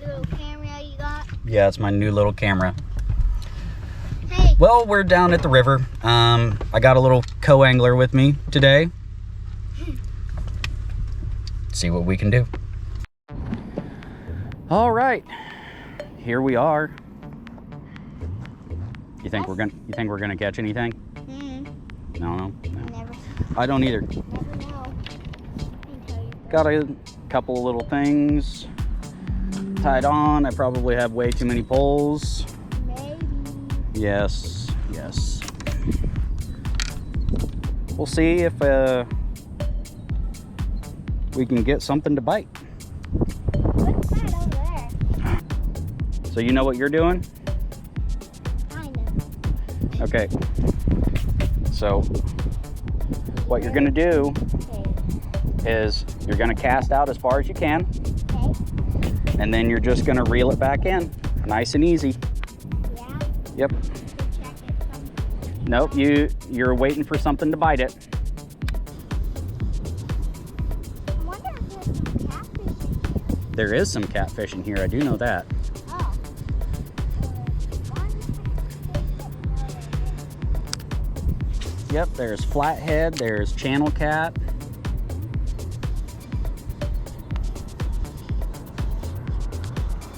little camera you got? Yeah, it's my new little camera. Hey. Well, we're down at the river. I got a little co-angler with me today. See what we can do. All right, here we are. You think we're gonna catch anything? No. Never. I don't either. Never know. Got a couple of little things tied on. I probably have way too many poles. Maybe. Yes. We'll see if we can get something to bite. What's that over there? So you know what you're doing? Kind of. Okay. So what you're gonna do Okay. is you're gonna cast out as far as you can, Okay. and then you're just gonna reel it back in. Nice and easy. Yeah. Yep. Check it. Nope, you're waiting for something to bite it. I wonder if there's some catfish in here. There is some catfish in here, I do know that. Oh. Yep, there's flathead, there's channel cat.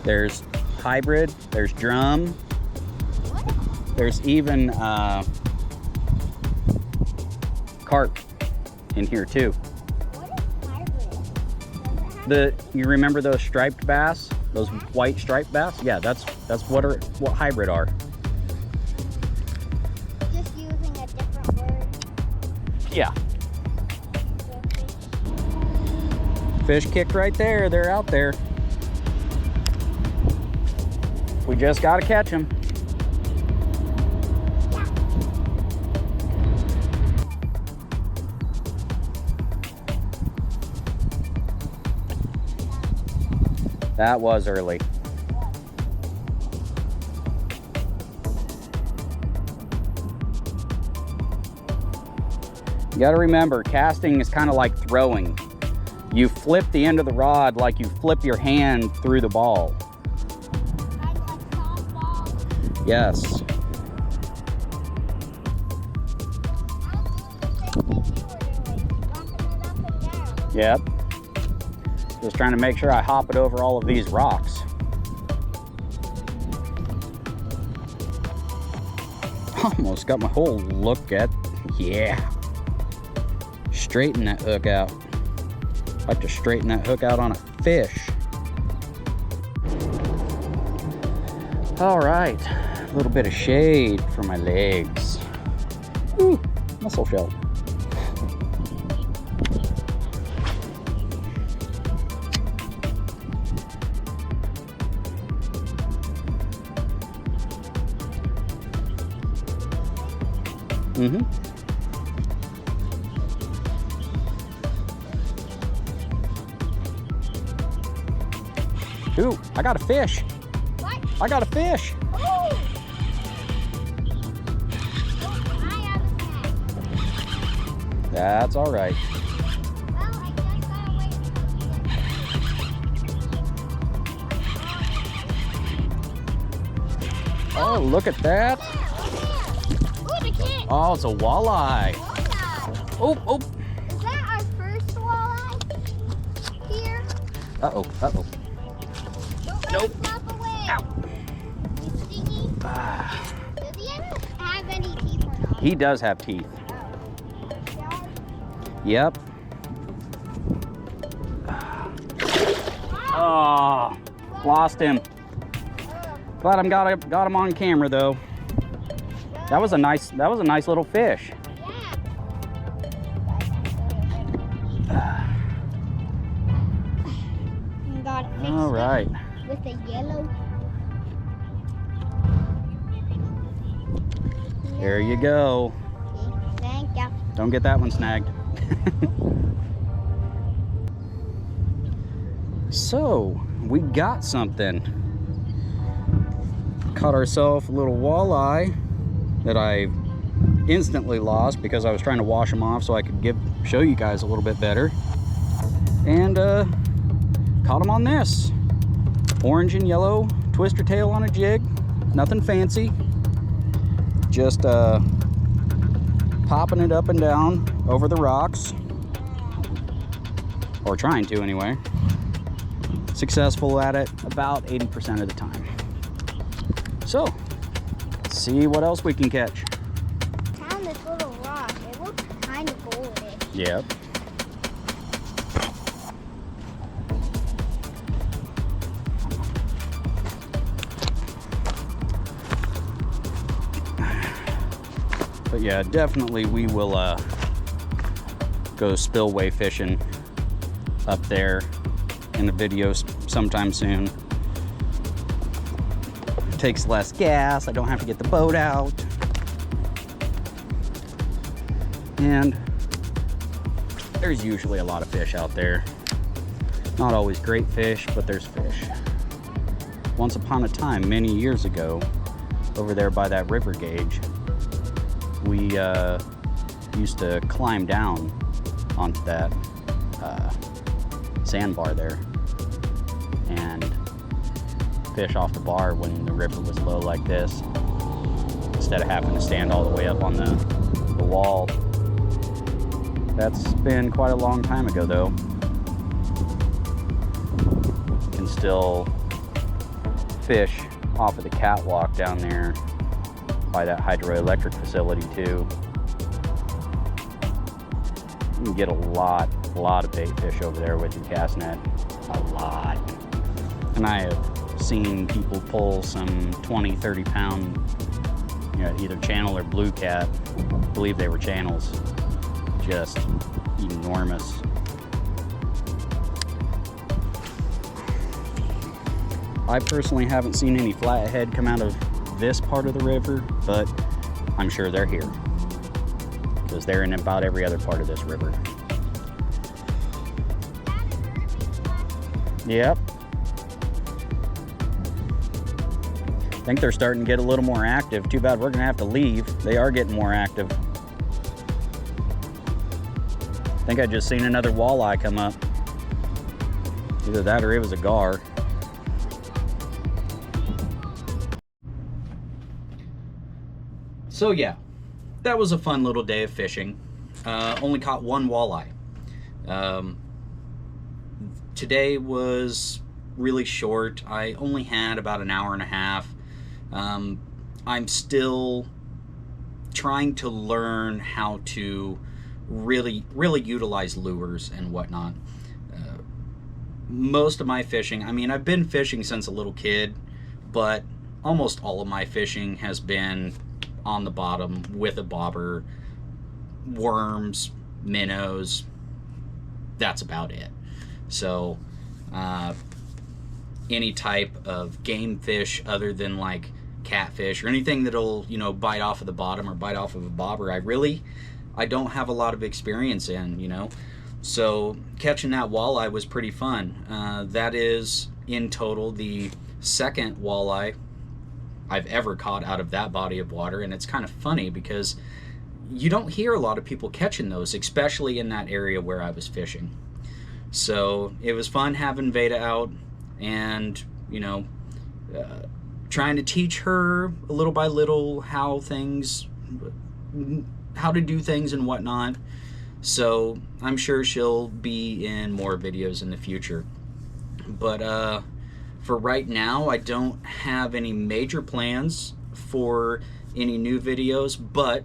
There's hybrid, there's drum. What? There's even carp in here too. What is hybrid? Does it have You remember those striped bass? Those white striped bass? Yeah, that's what hybrid are. just using a different word? Yeah. for fish? Fish kicked right there. They're out there. We just gotta catch them. That was early. You gotta remember, casting is kind of like throwing. You flip the end of the rod like you flip your hand through the ball. Kind of like softball. Yes. I don't do the same thing you were doing. Rocking it up and down. Yep. Just trying to make sure I hop it over all of these rocks. Almost got my whole look at. Yeah. Straighten that hook out. Like to straighten that hook out on a fish. All right. A little bit of shade for my legs. Ooh, mussel shell. Mm-hmm. Ooh, I got a fish. What? I got a fish. Oh! Oh, I have a snack. That's all right. Well, I just gotta wait until Oh, look at that. Ooh, the kid! Oh, it's a walleye. Oh, Oh. is that our first walleye here? Uh-oh. Don't let Nope. it flop away. Ow. He's stinky. Ah, Does he ever have any teeth or not? he does have teeth. Yeah. Yep. Oh, lost him. Glad I got him on camera though. That was a nice little fish. Got a fish All right. with a yellow. There you go. Okay, thank you. Don't get that one snagged. So, we got something. Caught ourselves a little walleye that I instantly lost because I was trying to wash them off so I could show you guys a little bit better. And caught them on this. orange and yellow twister tail on a jig. Nothing fancy. Just popping it up and down over the rocks. Or trying to anyway. Successful at it about 80% of the time. So, let's see what else we can catch. Found this little rock. It looks kind of goldish. Yep. But yeah, definitely we will go spillway fishing up there in the video sometime soon. Takes less gas, I don't have to get the boat out. And there's usually a lot of fish out there. Not always great fish, but there's fish. Once upon a time, many years ago, over there by that river gauge, we used to climb down onto that sandbar there and fish off the bar when the river was low like this, instead of having to stand all the way up on the wall. That's been quite a long time ago though. You can still fish off of the catwalk down there by that hydroelectric facility too. You can get a lot of bait fish over there with your cast net. A lot. And I have seen people pull some 20, 30 pound, either channel or blue cat. I believe they were channels. Just enormous. I personally haven't seen any flathead come out of this part of the river, but I'm sure they're here because they're in about every other part of this river. Yep. I think they're starting to get a little more active. Too bad we're gonna have to leave. They are getting more active. I think I just seen another walleye come up. Either that or it was a gar. So yeah, that was a fun little day of fishing. Only caught one walleye. Today was really short. I only had about an hour and a half. I'm still trying to learn how to really utilize lures and whatnot. Most of my fishing, I mean, I've been fishing since a little kid, but almost all of my fishing has been on the bottom with a bobber, worms, minnows. That's about it. So any type of game fish other than like catfish or anything that'll bite off of the bottom or bite off of a bobber, I don't have a lot of experience in. So catching that walleye was pretty fun. That is in total the second walleye I've ever caught out of that body of water, and it's kind of funny because you don't hear a lot of people catching those, especially in that area where I was fishing. So it was fun having Veda out and trying to teach her a little by little how to do things and whatnot. So I'm sure she'll be in more videos in the future. But for right now, I don't have any major plans for any new videos, but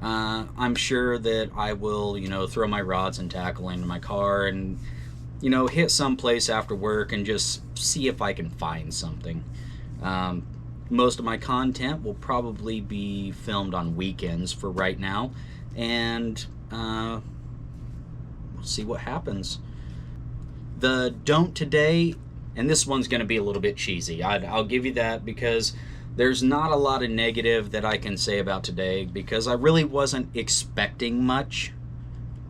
I'm sure that I will, throw my rods and tackle into my car and, hit someplace after work and just see if I can find something. Most of my content will probably be filmed on weekends for right now, and we'll see what happens. The don't today, and this one's going to be a little bit cheesy. I'll give you that because there's not a lot of negative that I can say about today because I really wasn't expecting much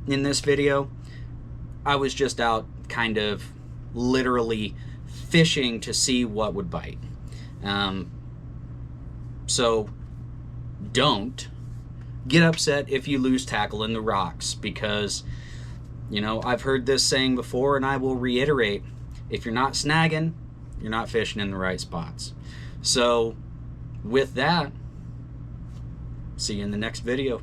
in this video. I was just out kind of literally fishing to see what would bite. So don't get upset if you lose tackle in the rocks because, I've heard this saying before and I will reiterate, if you're not snagging, You're not fishing in the right spots. So with that, see you in the next video.